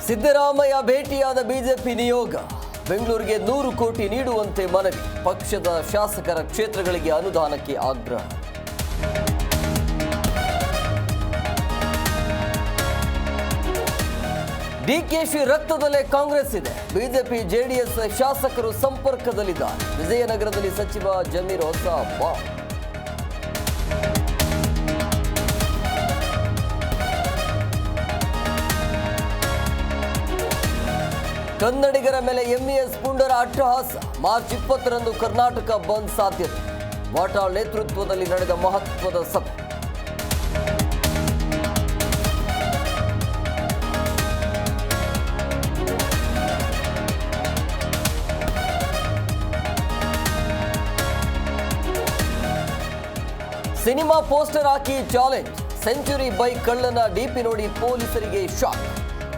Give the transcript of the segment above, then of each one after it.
ಸಿದ್ದರಾಮಯ್ಯ ಭೇಟಿಯಾದ ಬಿಜೆಪಿ ನಿಯೋಗ ಬೆಂಗಳೂರಿಗೆ 100 ಕೋಟಿ ನೀಡುವಂತೆ ಮನವಿ. ಪಕ್ಷದ ಶಾಸಕರ ಕ್ಷೇತ್ರಗಳಿಗೆ ಅನುದಾನಕ್ಕೆ ಆಗ್ರಹ. ಡಿಕೆಶಿ ರಕ್ತದಲ್ಲೇ ಕಾಂಗ್ರೆಸ್ ಇದೆ. ಬಿಜೆಪಿ ಜೆಡಿಎಸ್ ಶಾಸಕರು ಸಂಪರ್ಕದಲ್ಲಿದ್ದಾರೆ. ವಿಜಯನಗರದಲ್ಲಿ ಸಚಿವ ಜಮೀರ್ ಹೊಸ ಬಾಂಬ್. ಕನ್ನಡಿಗರ ಮೇಲೆ ಎಂಇಎಸ್ ಪುಂಡರ ಅಟ್ಟಹಾಸ. ಮಾರ್ಚ್ 20ರಂದು ಕರ್ನಾಟಕ ಬಂದ್ ಸಾಧ್ಯತೆ. ವಾಟಾಳ್ ನೇತೃತ್ವದಲ್ಲಿ ನಡೆದ ಮಹತ್ವದ ಸಭೆ. ಸಿನಿಮಾ ಪೋಸ್ಟರ್ ಹಾಕಿ ಚಾಲೆಂಜ್. ಸೆಂಚುರಿ ಬೈಕ್ ಕಳ್ಳನ ಡಿಪಿ ನೋಡಿ ಪೊಲೀಸರಿಗೆ ಶಾಕ್.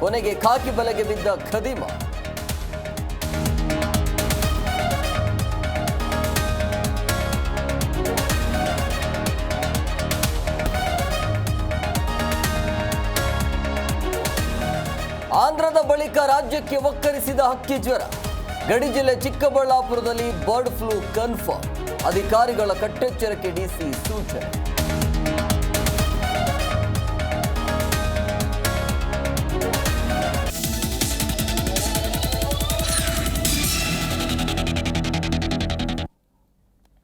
ಕೊನೆಗೆ ಖಾಕಿ ಬಲೆಗೆ ಬಿದ್ದ ಖದೀಮ. ಆಂಧ್ರದ ಬಳಿಕ ರಾಜ್ಯಕ್ಕೆ ಒಕ್ಕರಿಸಿದ ಹಕ್ಕಿ ಜ್ವರ. ಗಡಿ ಜಿಲ್ಲೆ ಚಿಕ್ಕಬಳ್ಳಾಪುರದಲ್ಲಿ ಬರ್ಡ್ ಫ್ಲೂ ಕನ್ಫರ್ಮ್. ಅಧಿಕಾರಿಗಳ ಕಟ್ಟೆಚ್ಚರಕ್ಕೆ ಡಿಸಿ ಸೂಚನೆ.